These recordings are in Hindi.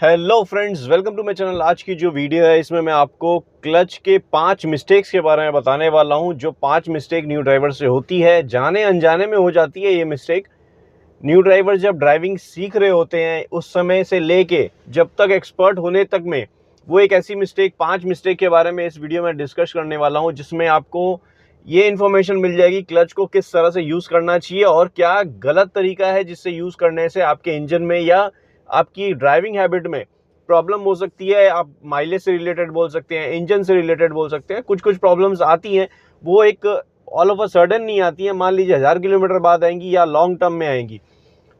Hello friends, welcome to my channel. आज की जो वीडियो है इसमें मैं आपको क्लच के 5 मिस्टेक्स के बारे में बताने वाला हूं। जो 5 मिस्टेक न्यू ड्राइवर से होती है, जाने अनजाने में हो जाती है ये मिस्टेक। न्यू ड्राइवर जब ड्राइविंग सीख रहे होते हैं उस समय से लेके जब तक एक्सपर्ट होने तक में, वो एक ऐसी मिस्टेक 5 मिस्टेक के बारे में इस वीडियो में डिस्कस करने वाला हूं, जिसमें आपको ये इन्फॉर्मेशन मिल जाएगी क्लच को किस तरह से यूज़ करना चाहिए और क्या गलत तरीका है जिससे यूज़ करने से आपके इंजन में या आपकी ड्राइविंग हैबिट में प्रॉब्लम हो सकती है। आप माइलेज से रिलेटेड बोल सकते हैं, इंजन से रिलेटेड बोल सकते हैं। कुछ कुछ प्रॉब्लम्स आती हैं, वो एक ऑल ऑफ अ सडन नहीं आती है। मान लीजिए 1000 किलोमीटर बाद आएंगी या लॉन्ग टर्म में आएंगी,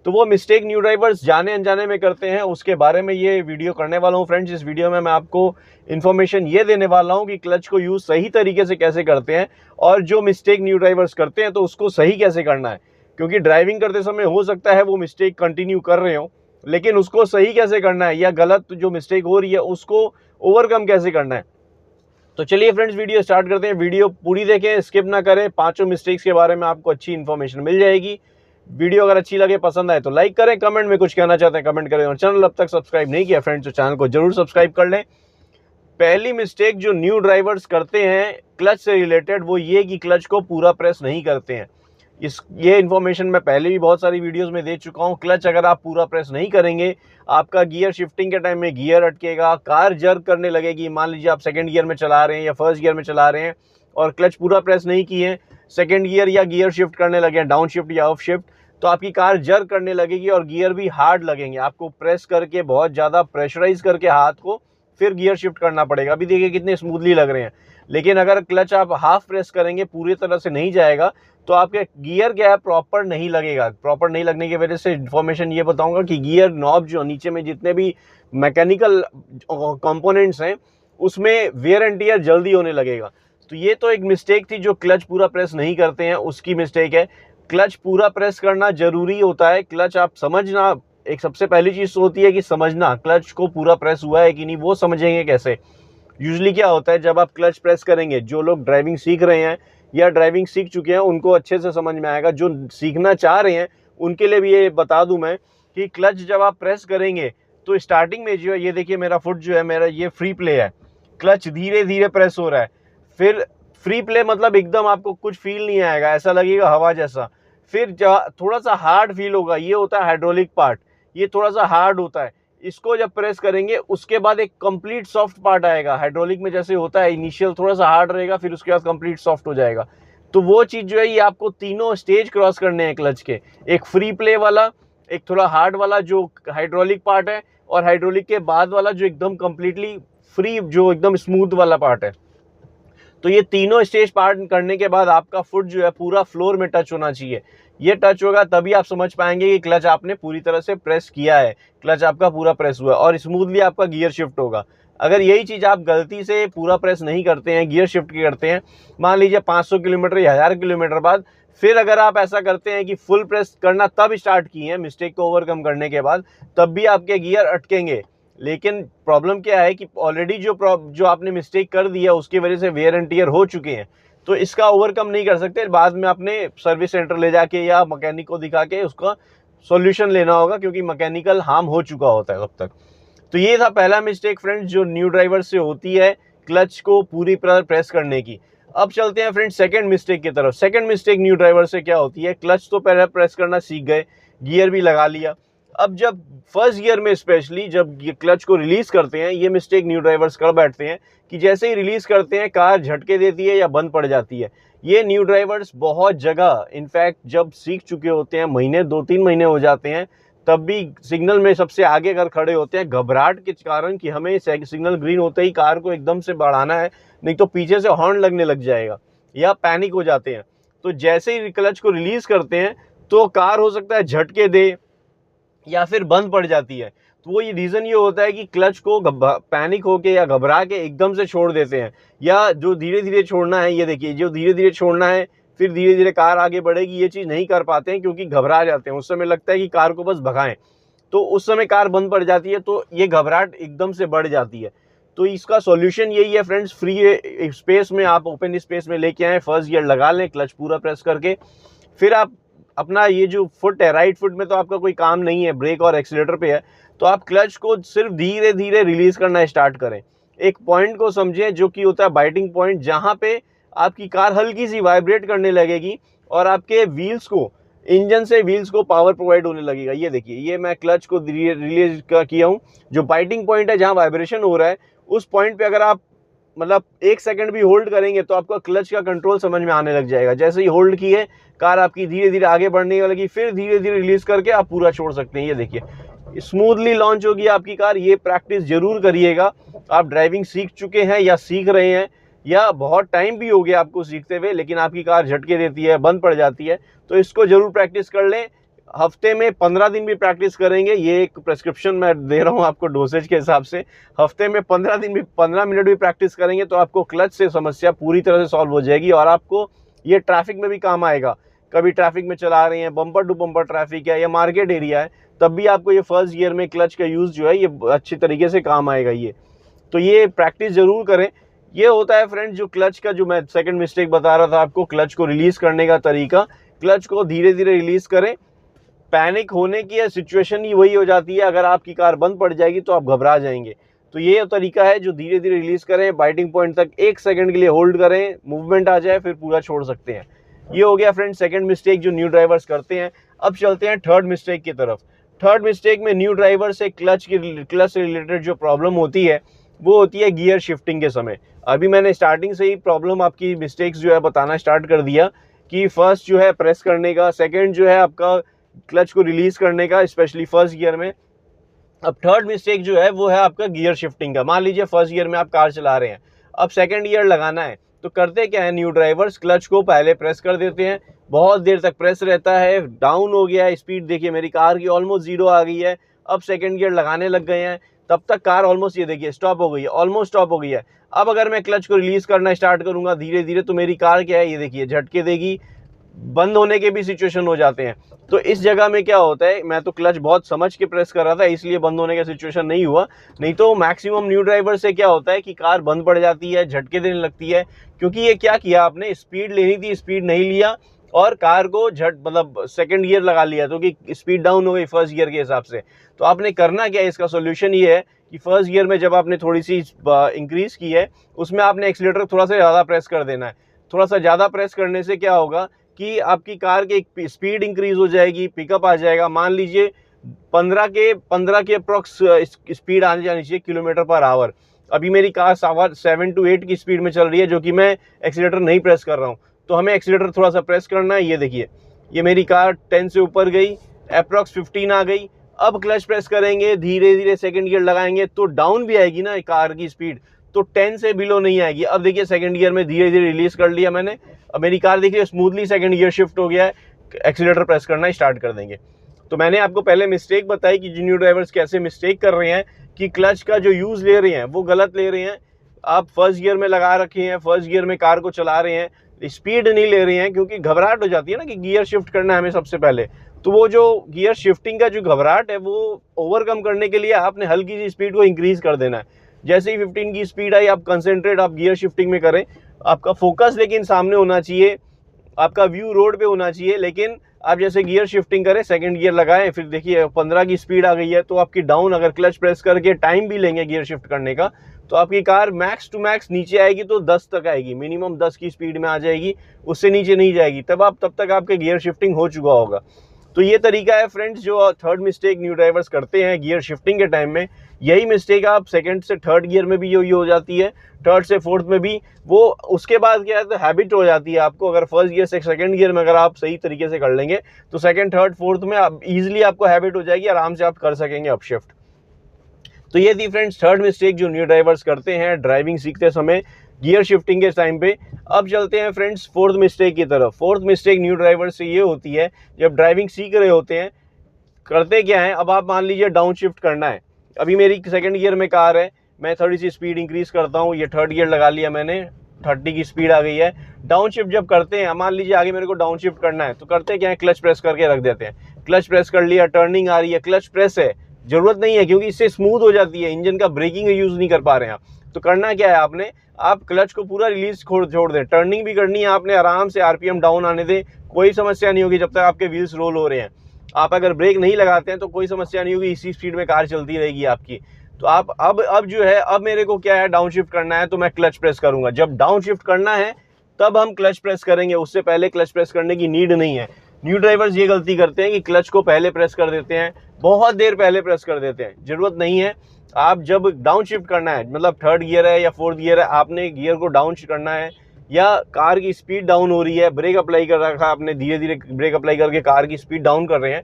तो वो मिस्टेक न्यू ड्राइवर्स जाने अनजाने में करते हैं। उसके बारे में ये वीडियो करने वाला हूँ फ्रेंड्स। इस वीडियो में मैं आपको इन्फॉर्मेशन ये देने वाला हूँ कि क्लच को यूज़ सही तरीके से कैसे करते हैं और जो मिस्टेक न्यू ड्राइवर्स करते हैं तो उसको सही कैसे करना है। क्योंकि ड्राइविंग करते समय हो सकता है वो मिस्टेक कंटिन्यू कर रहे हो, लेकिन उसको सही कैसे करना है या गलत जो मिस्टेक हो रही है उसको ओवरकम कैसे करना है। तो चलिए फ्रेंड्स, वीडियो स्टार्ट करते हैं। वीडियो पूरी देखें, स्किप ना करें। 5 मिस्टेक्स के बारे में आपको अच्छी इन्फॉर्मेशन मिल जाएगी। वीडियो अगर अच्छी लगे, पसंद आए तो लाइक करें, कमेंट में कुछ कहना चाहते हैं कमेंट करें, और चैनल अब तक सब्सक्राइब नहीं किया फ्रेंड्स तो चैनल को जरूर सब्सक्राइब कर लें। पहली मिस्टेक जो न्यू ड्राइवर्स करते हैं क्लच से रिलेटेड, वो ये कि क्लच को पूरा प्रेस नहीं करते हैं। ये इन्फॉर्मेशन मैं पहले भी बहुत सारी वीडियोस में दे चुका हूँ। क्लच अगर आप पूरा प्रेस नहीं करेंगे, आपका गियर शिफ्टिंग के टाइम में गियर अटकेगा, कार जर्क करने लगेगी। मान लीजिए आप सेकंड गियर में चला रहे हैं या फर्स्ट गियर में चला रहे हैं और क्लच पूरा प्रेस नहीं किए, सेकंड गियर या गियर शिफ्ट करने लगे, डाउन शिफ्ट या अप शिफ्ट, तो आपकी कार जर्क करने लगेगी और गियर भी हार्ड लगेंगे। आपको प्रेस करके, बहुत ज़्यादा प्रेशराइज करके हाथ को फिर गियर शिफ्ट करना पड़ेगा। अभी देखिए कितने स्मूथली लग रहे हैं, लेकिन अगर क्लच आप हाफ प्रेस करेंगे, पूरी तरह से नहीं जाएगा, तो आपके गियर क्या है, प्रॉपर नहीं लगेगा। प्रॉपर नहीं लगने की वजह से इन्फॉर्मेशन ये बताऊंगा कि गियर नॉब जो नीचे में जितने भी मैकेनिकल कंपोनेंट्स हैं उसमें वेयर एंड टियर जल्दी होने लगेगा। तो ये तो एक मिस्टेक थी, जो क्लच पूरा प्रेस नहीं करते हैं उसकी मिस्टेक है। क्लच पूरा प्रेस करना जरूरी होता है। क्लच आप समझना, एक सबसे पहली चीज होती है कि समझना क्लच को पूरा प्रेस हुआ है कि नहीं, वो समझेंगे कैसे। यूजुअली क्या होता है, जब आप क्लच प्रेस करेंगे, जो लोग ड्राइविंग सीख रहे हैं या ड्राइविंग सीख चुके हैं उनको अच्छे से समझ में आएगा। जो सीखना चाह रहे हैं उनके लिए भी ये बता दूं मैं कि क्लच जब आप प्रेस करेंगे तो स्टार्टिंग में जो है, ये देखिए मेरा फुट जो है, मेरा ये फ्री प्ले है, क्लच धीरे धीरे प्रेस हो रहा है। फिर फ्री प्ले मतलब एकदम आपको कुछ फील नहीं आएगा, ऐसा लगेगा हवा जैसा। फिर थोड़ा सा हार्ड फील होगा, ये होता है हाइड्रोलिक पार्ट, ये थोड़ा सा हार्ड होता है। इसको जब प्रेस करेंगे उसके बाद एक कंप्लीट सॉफ्ट पार्ट आएगा। हाइड्रोलिक में जैसे होता है, इनिशियल थोड़ा सा हार्ड रहेगा, फिर उसके बाद कंप्लीट सॉफ्ट हो जाएगा। तो वो चीज़ जो है, ये आपको तीनों स्टेज क्रॉस करने हैं क्लच के। एक फ्री प्ले वाला, एक थोड़ा हार्ड वाला जो हाइड्रोलिक पार्ट है, और हाइड्रोलिक के बाद वाला जो एकदम कंप्लीटली फ्री, जो एकदम स्मूथ वाला पार्ट है। तो ये तीनों स्टेज पार करने के बाद आपका फुट जो है पूरा फ्लोर में टच होना चाहिए। ये टच होगा तभी आप समझ पाएंगे कि क्लच आपने पूरी तरह से प्रेस किया है, क्लच आपका पूरा प्रेस हुआ है और स्मूथली आपका गियर शिफ्ट होगा। अगर यही चीज़ आप गलती से पूरा प्रेस नहीं करते हैं, गियर शिफ्ट करते हैं, मान लीजिए 500 किलोमीटर या 1000 किलोमीटर बाद, फिर अगर आप ऐसा करते हैं कि फुल प्रेस करना तब स्टार्ट किए हैं मिस्टेक को ओवरकम करने के बाद, तब भी आपके गियर अटकेंगे। लेकिन प्रॉब्लम क्या है कि ऑलरेडी जो आपने मिस्टेक कर दिया उसकी वजह से वेयर एंड टियर हो चुके हैं, तो इसका ओवरकम नहीं कर सकते। बाद में अपने सर्विस सेंटर ले जाके या मैकेनिक को दिखा के उसका सॉल्यूशन लेना होगा, क्योंकि मैकेनिकल हार्म हो चुका होता है तब तक। तो ये था पहला मिस्टेक फ्रेंड्स जो न्यू ड्राइवर से होती है क्लच को पूरी प्रेस करने की। अब चलते हैं फ्रेंड्स सेकंड मिस्टेक की तरफ। सेकंड मिस्टेक न्यू ड्राइवर से क्या होती है, क्लच तो पहले प्रेस करना सीख गए, गियर भी लगा लिया, अब जब फर्स्ट गियर में स्पेशली जब क्लच को रिलीज करते हैं, ये मिस्टेक न्यू ड्राइवर्स कर बैठते हैं कि जैसे ही रिलीज करते हैं कार झटके देती है या बंद पड़ जाती है। ये न्यू ड्राइवर्स बहुत जगह, इनफैक्ट जब सीख चुके होते हैं, महीने 2-3 महीने हो जाते हैं, तब भी सिग्नल में सबसे आगे अगर खड़े होते हैं घबराहट के कारण कि हमें सिग्नल ग्रीन होते ही कार को एकदम से बढ़ाना है, नहीं तो पीछे से हॉर्न लगने लग जाएगा, या पैनिक हो जाते हैं। तो जैसे ही क्लच को रिलीज करते हैं तो कार हो सकता है झटके दे या फिर बंद पड़ जाती है। तो वो ये रीज़न ये होता है कि क्लच को पैनिक होके या घबरा के एकदम से छोड़ देते हैं, या जो धीरे धीरे छोड़ना है, ये देखिए जो धीरे धीरे छोड़ना है फिर धीरे धीरे कार आगे बढ़ेगी, ये चीज़ नहीं कर पाते हैं क्योंकि घबरा जाते हैं। उस समय लगता है कि कार को बस भगाएं, तो उस समय कार बंद पड़ जाती है, तो ये घबराहट एकदम से बढ़ जाती है। तो इसका सॉल्यूशन यही है फ्रेंड्स, फ्री स्पेस में आप ओपन स्पेस में लेके आएँ, फर्स्ट गियर लगा लें क्लच पूरा प्रेस करके, फिर आप अपना ये जो फुट है, राइट फुट में तो आपका कोई काम नहीं है, ब्रेक और एक्सीलेटर पे है, तो आप क्लच को सिर्फ धीरे धीरे रिलीज करना स्टार्ट करें। एक पॉइंट को समझें जो कि होता है बाइटिंग पॉइंट, जहाँ पे आपकी कार हल्की सी वाइब्रेट करने लगेगी और आपके व्हील्स को, इंजन से व्हील्स को पावर प्रोवाइड होने लगेगा। ये देखिए, ये मैं क्लच को रिलीज किया हूँ। जो बाइटिंग पॉइंट है जहाँ वाइब्रेशन हो रहा है, उस पॉइंट पे अगर आप मतलब 1 सेकंड भी होल्ड करेंगे तो आपका क्लच का कंट्रोल समझ में आने लग जाएगा। जैसे ही होल्ड किए, कार आपकी धीरे धीरे आगे बढ़ने लगी, फिर धीरे धीरे रिलीज करके आप पूरा छोड़ सकते हैं। ये देखिए, स्मूथली लॉन्च होगी आपकी कार। ये प्रैक्टिस जरूर करिएगा। आप ड्राइविंग सीख चुके हैं या सीख रहे हैं, या बहुत टाइम भी हो गया आपको सीखते हुए, लेकिन आपकी कार झटके देती है, बंद पड़ जाती है, तो इसको जरूर प्रैक्टिस कर लें। हफ्ते में 15 दिन भी प्रैक्टिस करेंगे, ये एक प्रेस्क्रिप्शन मैं दे रहा हूँ आपको डोसेज के हिसाब से। हफ्ते में 15 दिन भी, 15 मिनट भी प्रैक्टिस करेंगे तो आपको क्लच से समस्या पूरी तरह से सॉल्व हो जाएगी, और आपको ये ट्रैफिक में भी काम आएगा। कभी ट्रैफिक में चला रहे हैं, बम्पर टू बम्पर ट्रैफिक है या मार्केट एरिया है, तब भी आपको ये फर्स्ट गियर में क्लच का यूज़ जो है ये अच्छी तरीके से काम आएगा। ये तो ये प्रैक्टिस जरूर करें। ये होता है फ्रेंड्स जो क्लच का, जो मैं सेकंड मिस्टेक बता रहा था आपको, क्लच को रिलीज करने का तरीका। क्लच को धीरे धीरे रिलीज करें। पैनिक होने की सिचुएशन ही वही हो जाती है, अगर आपकी कार बंद पड़ जाएगी तो आप घबरा जाएंगे। तो ये तरीका है जो धीरे धीरे रिलीज करें, बाइटिंग पॉइंट तक 1 सेकंड के लिए होल्ड करें, मूवमेंट आ जाए, फिर पूरा छोड़ सकते हैं। ये हो गया फ्रेंड्स सेकंड मिस्टेक जो न्यू ड्राइवर्स करते हैं। अब चलते हैं थर्ड मिस्टेक की तरफ। थर्ड मिस्टेक में न्यू ड्राइवर से क्लच से रिलेटेड जो प्रॉब्लम होती है वो होती है गियर शिफ्टिंग के समय। अभी मैंने स्टार्टिंग से ही प्रॉब्लम, आपकी मिस्टेक्स जो है बताना स्टार्ट कर दिया कि फर्स्ट जो है प्रेस करने का, सेकंड जो है आपका क्लच को रिलीज करने का, स्पेशली फर्स्ट गियर में। अब थर्ड मिस्टेक जो है वो है आपका गियर शिफ्टिंग का। मान लीजिए फर्स्ट गियर में आप कार चला रहे हैं, अब सेकंड गियर लगाना है, तो करते क्या है न्यू ड्राइवर्स, क्लच को पहले प्रेस कर देते हैं, बहुत देर तक प्रेस रहता है, डाउन हो गया है स्पीड, देखिए मेरी कार की ऑलमोस्ट 0 आ गई है, अब सेकंड गियर लगाने लग गए हैं, तब तक कार ऑलमोस्ट, ये देखिए स्टॉप हो गई है, ऑलमोस्ट स्टॉप हो गई है। अब अगर मैं क्लच को रिलीज करना स्टार्ट करूंगा धीरे धीरे, तो मेरी कार क्या है, ये देखिए झटके देगी, बंद होने के भी सिचुएशन हो जाते हैं। तो इस जगह में क्या होता है, मैं तो क्लच बहुत समझ के प्रेस कर रहा था, इसलिए बंद होने का सिचुएशन नहीं हुआ। नहीं तो मैक्सिमम न्यू ड्राइवर से क्या होता है कि कार बंद पड़ जाती है, झटके देने लगती है, क्योंकि ये क्या किया आपने, स्पीड लेनी थी, स्पीड नहीं लिया, और कार को मतलब सेकंड गियर लगा लिया, तो कि स्पीड डाउन हो गई फर्स्ट गियर के हिसाब से। तो आपने करना क्या है, इसका सोल्यूशन ये है कि फर्स्ट गियर में जब आपने थोड़ी सी इंक्रीज की है, उसमें आपने एक्सीलेटर थोड़ा सा ज़्यादा प्रेस कर देना है। थोड़ा सा ज़्यादा प्रेस करने से क्या होगा कि आपकी कार की स्पीड इंक्रीज हो जाएगी, पिकअप आ जाएगा। मान लीजिए 15 के अप्रॉक्स स्पीड आने जानी चाहिए किलोमीटर पर आवर। अभी मेरी कार 7 to 8 की स्पीड में चल रही है, जो कि मैं एक्सीलेटर नहीं प्रेस कर रहा हूँ, तो हमें एक्सीलेटर थोड़ा सा प्रेस करना है। ये देखिए, ये मेरी कार 10 से ऊपर गई, अप्रॉक्स 15 आ गई। अब क्लच प्रेस करेंगे, धीरे धीरे सेकंड गियर लगाएंगे, तो डाउन भी आएगी ना कार की स्पीड, तो 10 से बिलो नहीं आएगी। अब देखिए सेकंड गियर में धीरे धीरे रिलीज कर लिया मैंने, अब मेरी कार देखिए स्मूथली सेकंड गियर शिफ्ट हो गया है, एक्सीलेटर प्रेस करना स्टार्ट कर देंगे। तो मैंने आपको पहले मिस्टेक बताई कि जूनियर ड्राइवर्स कैसे मिस्टेक कर रहे हैं, कि क्लच का जो यूज़ ले रहे हैं वो गलत ले रहे हैं। आप फर्स्ट गियर में लगा रखे हैं, फर्स्ट गियर में कार को चला रहे हैं, स्पीड नहीं ले रहे हैं, क्योंकि घबराहट हो जाती है ना कि गियर शिफ्ट करना है हमें सबसे पहले। तो वो जो गियर शिफ्टिंग का जो घबराहट है वो ओवरकम करने के लिए आपने हल्की सी स्पीड को इंक्रीज कर देना है। जैसे ही 15 की स्पीड आई, आप कंसेंट्रेट आप गियर शिफ्टिंग में करें, आपका फोकस लेकिन सामने होना चाहिए, आपका व्यू रोड पे होना चाहिए। लेकिन आप जैसे गियर शिफ्टिंग करें, सेकंड गियर लगाएं, फिर देखिए 15 की स्पीड आ गई है, तो आपकी डाउन, अगर क्लच प्रेस करके टाइम भी लेंगे गियर शिफ्ट करने का, तो आपकी कार मैक्स टू मैक्स नीचे आएगी तो 10 तक आएगी, मिनिमम 10 की स्पीड में आ जाएगी, उससे नीचे नहीं जाएगी। तब तक आपके गियर शिफ्टिंग हो चुका होगा। तो ये तरीका है फ्रेंड्स जो थर्ड मिस्टेक न्यू ड्राइवर्स करते हैं गियर शिफ्टिंग के टाइम में। यही मिस्टेक आप सेकंड से थर्ड गियर में भी यही हो जाती है, थर्ड से फोर्थ में भी। वो उसके बाद क्या है, तो हैबिट हो जाती है आपको। अगर फर्स्ट गियर से सेकंड गियर में अगर आप सही तरीके से कर लेंगे, तो सेकंड थर्ड फोर्थ में आप ईजिली आपको हैबिट हो जाएगी, आराम से आप कर सकेंगे अपशिफ्ट। तो ये थी फ्रेंड्स थर्ड मिस्टेक जो न्यू ड्राइवर्स करते हैं ड्राइविंग सीखते समय गियर शिफ्टिंग के टाइम पे। अब चलते हैं फ्रेंड्स फोर्थ मिस्टेक की तरफ। फोर्थ मिस्टेक न्यू ड्राइवर्स से ये होती है, जब ड्राइविंग सीख रहे होते हैं, करते क्या है, अब आप मान लीजिए डाउन शिफ्ट करना है, अभी मेरी सेकंड गियर में कार है, मैं थोड़ी सी स्पीड इंक्रीज करता हूँ, ये थर्ड गियर लगा लिया मैंने, 30 की स्पीड आ गई है। डाउन शिफ्ट जब करते हैं, मान लीजिए आगे मेरे को डाउन शिफ्ट करना है, तो करते क्या है, क्लच प्रेस करके रख देते हैं। क्लच प्रेस कर लिया, टर्निंग आ रही है, क्लच प्रेस है, जरूरत नहीं है क्योंकि इससे स्मूथ हो जाती है, इंजन का ब्रेकिंग यूज नहीं कर पा रहे हैं आप। तो करना क्या है आपने, आप क्लच को पूरा रिलीज छोड़ दें, टर्निंग भी करनी है आपने, आराम से आरपीएम डाउन आने दें, कोई समस्या नहीं होगी जब तक आपके व्हील्स रोल हो रहे हैं। आप अगर ब्रेक नहीं लगाते हैं तो कोई समस्या नहीं होगी, इसी स्पीड में कार चलती रहेगी आपकी। तो आप अब जो है, अब मेरे को क्या है, डाउन शिफ्ट करना है तो मैं क्लच प्रेस करूंगा। जब डाउन शिफ्ट करना है तब हम क्लच प्रेस करेंगे, उससे पहले क्लच प्रेस करने की नीड नहीं है। न्यू ड्राइवर्स ये गलती करते हैं कि क्लच को पहले प्रेस कर देते हैं, बहुत देर पहले प्रेस कर देते हैं, जरूरत नहीं है। आप जब डाउन शिफ्ट करना है, मतलब थर्ड गियर है या फोर्थ गियर है, आपने गियर को डाउन करना है या कार की स्पीड डाउन हो रही है, ब्रेक अप्लाई कर रखा है आपने, धीरे धीरे ब्रेक अप्लाई करके कार की स्पीड डाउन कर रहे हैं,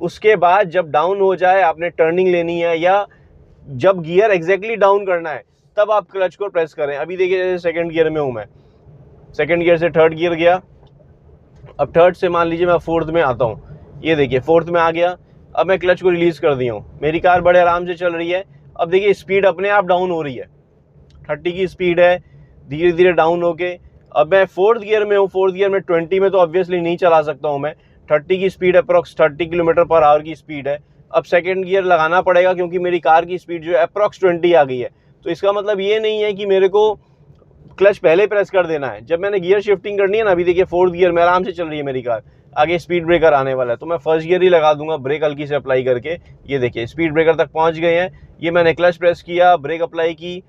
उसके बाद जब डाउन हो जाए आपने टर्निंग लेनी है या जब गियर एग्जैक्टली डाउन करना है तब आप क्लच को प्रेस करें। अभी देखिए जैसे सेकंड गियर में हूं मैं, सेकंड गियर से थर्ड गियर गया, अब थर्ड से मान लीजिए मैं फोर्थ में आता हूँ, ये देखिए फोर्थ में आ गया, अब मैं क्लच को रिलीज कर दिया हूँ, मेरी कार बड़े आराम से चल रही है। अब देखिए स्पीड अपने आप डाउन हो रही है, 30 की स्पीड है, धीरे धीरे डाउन होके अब मैं फोर्थ गियर में हूँ। फोर्थ गियर में 20 में तो ऑब्वियसली नहीं चला सकता हूँ मैं, 30 की speed, approx 30 kilometre per hour की स्पीड है। अब सेकंड गियर लगाना पड़ेगा क्योंकि मेरी कार की स्पीड जो है अप्रॉक्स 20 आ गई है। तो इसका मतलब ये नहीं है कि मेरे को क्लच पहले प्रेस कर देना है। जब मैंने गियर शिफ्टिंग करनी है ना, अभी देखिए फोर्थ गियर में आराम से चल रही है मेरी कार, आगे स्पीड ब्रेकर आने वाला है तो मैं फर्स्ट गियर ही लगा दूंगा, ब्रेक हल्की से अप्लाई करके। ये देखिए स्पीड ब्रेकर तक पहुंच गए हैं, ये मैंने क्लच प्रेस किया, ब्रेक अप्लाई की,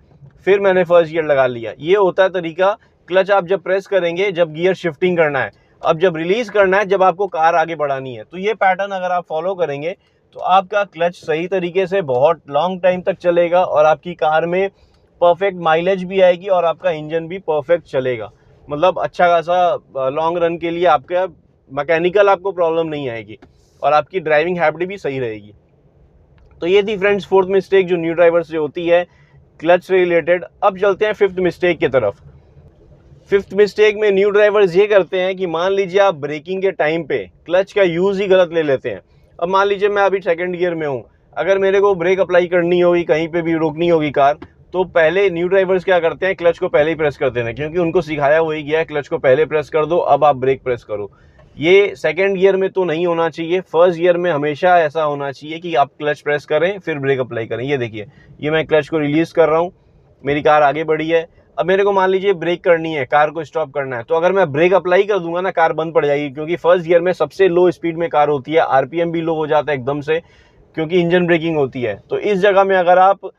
फिर मैंने फर्स्ट गियर लगा लिया। ये होता है तरीका। क्लच आप जब प्रेस करेंगे जब गियर शिफ्टिंग करना है, अब जब रिलीज करना है जब आपको कार आगे बढ़ानी है। तो ये पैटर्न अगर आप फॉलो करेंगे तो आपका क्लच सही तरीके से बहुत लॉन्ग टाइम तक चलेगा और आपकी कार में परफेक्ट माइलेज भी आएगी और आपका इंजन भी परफेक्ट चलेगा। मतलब अच्छा खासा लॉन्ग रन के लिए आपका मैकेनिकल आपको प्रॉब्लम नहीं आएगी और आपकी ड्राइविंग हैबिट भी सही रहेगी। तो ये थी फ्रेंड्स फोर्थ मिस्टेक जो न्यू ड्राइवर से होती है क्लच से रिलेटेड। अब चलते हैं फिफ्थ मिस्टेक की तरफ। फिफ्थ मिस्टेक में न्यू ड्राइवर्स ये करते हैं कि मान लीजिए आप ब्रेकिंग के टाइम पे क्लच का यूज ही गलत ले लेते हैं। अब मान लीजिए मैं अभी सेकंड गियर में हूँ, अगर मेरे को ब्रेक अप्लाई करनी होगी, कहीं पे भी रोकनी होगी कार, तो पहले न्यू ड्राइवर्स क्या करते हैं, क्लच को पहले ही प्रेस कर देते हैं, क्योंकि उनको सिखाया वही गया है क्लच को पहले प्रेस कर दो, अब आप ब्रेक प्रेस करो। ये सेकंड गियर में तो नहीं होना चाहिए, फर्स्ट गियर में हमेशा ऐसा होना चाहिए कि आप क्लच प्रेस करें फिर ब्रेक अप्लाई करें। ये देखिए, ये मैं क्लच को रिलीज कर रहा हूँ, मेरी कार आगे बढ़ी है। अब मेरे को मान लीजिए ब्रेक करनी है, कार को स्टॉप करना है, तो अगर मैं ब्रेक अप्लाई कर दूंगा ना, कार बंद पड़ जाएगी, क्योंकि फर्स्ट गियर में सबसे लो स्पीड में कार होती है, आरपीएम भी लो हो जाता है एकदम से, क्योंकि इंजन ब्रेकिंग होती है। तो इस जगह में अगर आप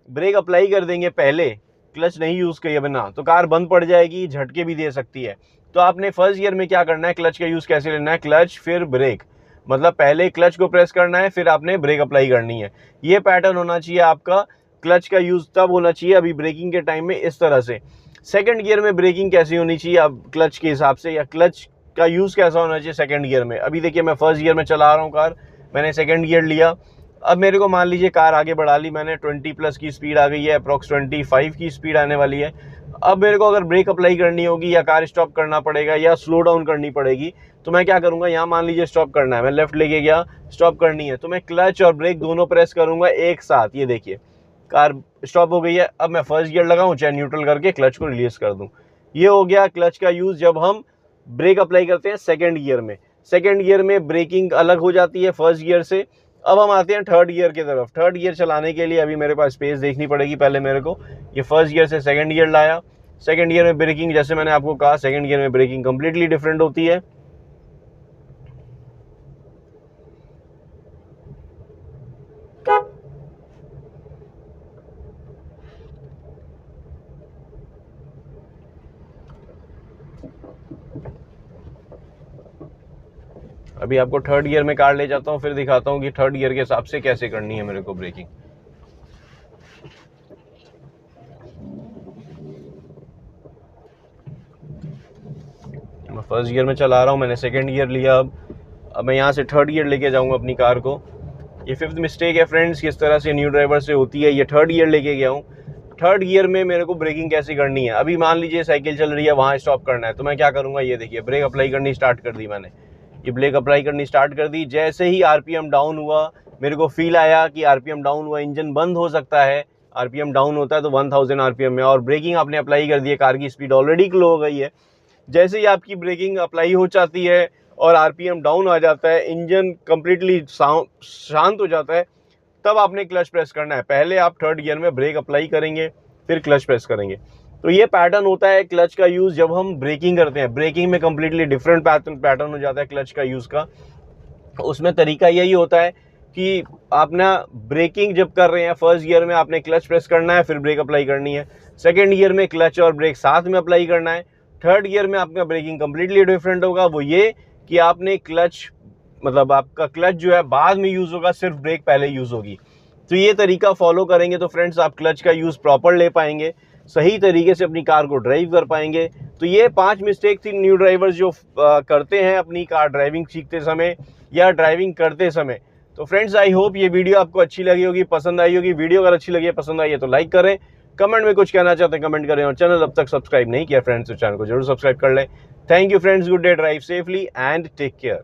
ब्रेक अप्लाई कर देंगे पहले, क्लच नहीं यूज किए बिना, तो कार बंद पड़ जाएगी, झटके भी दे सकती है। तो आपने फर्स्ट गियर में क्या करना है, क्लच का यूज कैसे लेना है, क्लच फिर ब्रेक, मतलब पहले क्लच को प्रेस करना है फिर आपने ब्रेक अप्लाई करनी है। ये पैटर्न होना चाहिए आपका। क्लच का यूज तब होना चाहिए अभी ब्रेकिंग के टाइम में इस तरह से। सेकंड गियर में ब्रेकिंग कैसी होनी चाहिए अब क्लच के हिसाब से, या क्लच का यूज कैसा होना चाहिए सेकंड गियर में। अभी देखिए मैं फर्स्ट गियर में चला रहा हूँ कार, मैंने सेकंड गियर लिया, अब मेरे को मान लीजिए कार आगे बढ़ा ली मैंने, 20+ की स्पीड आ गई है, अप्रॉक्स 25 की स्पीड आने वाली है। अब मेरे को अगर ब्रेक अप्लाई करनी होगी या कार स्टॉप करना पड़ेगा या स्लो डाउन करनी पड़ेगी, तो मैं क्या करूंगा, यहाँ मान लीजिए स्टॉप करना है, मैं लेफ्ट लेके गया, स्टॉप करनी है, तो मैं क्लच और ब्रेक दोनों प्रेस करूंगा एक साथ। ये देखिए कार स्टॉप हो गई है, अब मैं फर्स्ट गियर लगाऊं चाहे न्यूट्रल करके क्लच को रिलीज कर दूं। ये हो गया क्लच का यूज जब हम ब्रेक अप्लाई करते हैं सेकंड गियर में। सेकंड गियर में ब्रेकिंग अलग हो जाती है फर्स्ट गियर से। अब हम आते हैं थर्ड गियर की तरफ। थर्ड गियर चलाने के लिए अभी मेरे पास स्पेस देखनी पड़ेगी पहले मेरे को। ये फर्स्ट गियर से सेकंड गियर लाया, सेकंड गियर में ब्रेकिंग, जैसे मैंने आपको कहा सेकंड गियर में ब्रेकिंग कंप्लीटली डिफरेंट होती है। अभी आपको थर्ड गियर में कार ले जाता हूँ, फिर दिखाता हूँ कि थर्ड गियर के हिसाब से कैसे करनी है मेरे को ब्रेकिंग। मैं फर्स्ट गियर में चला रहा हूँ, मैंने सेकंड गियर लिया, अब मैं यहाँ से थर्ड गियर लेके जाऊँगा अपनी कार को। ये फिफ्थ मिस्टेक है फ्रेंड्स, किस तरह से न्यू ड्राइवर से होती है। ये थर्ड गियर लेके गया हूँ, थर्ड गियर में मेरे को ब्रेकिंग कैसे करनी है। अभी मान लीजिए साइकिल चल रही है, वहाँ स्टॉप करना है, तो मैं क्या करूँगा, ये देखिए ब्रेक अप्लाई करनी स्टार्ट कर दी मैंने, ये ब्रेक अप्लाई करनी स्टार्ट कर दी। जैसे ही आरपीएम डाउन हुआ, मेरे को फील आया कि आरपीएम डाउन हुआ, इंजन बंद हो सकता है, आरपीएम डाउन होता है तो 1000 आरपीएम में, और ब्रेकिंग आपने अप्लाई कर दी है, कार की स्पीड ऑलरेडी क्लो हो गई है। जैसे ही आपकी ब्रेकिंग अप्लाई हो जाती है और आरपीएम डाउन आ जाता है, इंजन कंप्लीटली शांत हो जाता है, तब आपने क्लच प्रेस करना है। पहले आप थर्ड गियर में ब्रेक अप्लाई करेंगे फिर क्लच प्रेस करेंगे। तो ये पैटर्न होता है क्लच का यूज जब हम ब्रेकिंग करते हैं। ब्रेकिंग में कंप्लीटली डिफरेंट पैटर्न हो जाता है क्लच का यूज का। उसमें तरीका यही होता है कि आप ना ब्रेकिंग जब कर रहे हैं, फर्स्ट गियर में आपने क्लच प्रेस करना है, फिर ब्रेक अप्लाई करनी है। सेकंड गियर में क्लच और ब्रेक साथ में अप्लाई करना है। थर्ड गियर में आपका ब्रेकिंग कंप्लीटली डिफरेंट होगा, वो ये कि आपने क्लच मतलब आपका क्लच जो है बाद में यूज़ होगा, सिर्फ ब्रेक पहले यूज़ होगी। तो ये तरीका फॉलो करेंगे तो फ्रेंड्स आप क्लच का यूज़ प्रॉपर ले पाएंगे, सही तरीके से अपनी कार को ड्राइव कर पाएंगे। तो ये 5 मिस्टेक थी न्यू ड्राइवर्स जो करते हैं अपनी कार ड्राइविंग सीखते समय या ड्राइविंग करते समय। तो फ्रेंड्स आई होप ये वीडियो आपको अच्छी लगी होगी, पसंद आई होगी। वीडियो अगर अच्छी लगी है, पसंद आई है तो लाइक करें, कमेंट में कुछ कहना चाहते हैं कमेंट करें, और चैनल अब तक सब्सक्राइब नहीं किया फ्रेंड्स तो चैनल को जरूर सब्सक्राइब कर लें। Thank you friends, good day, drive safely and take care.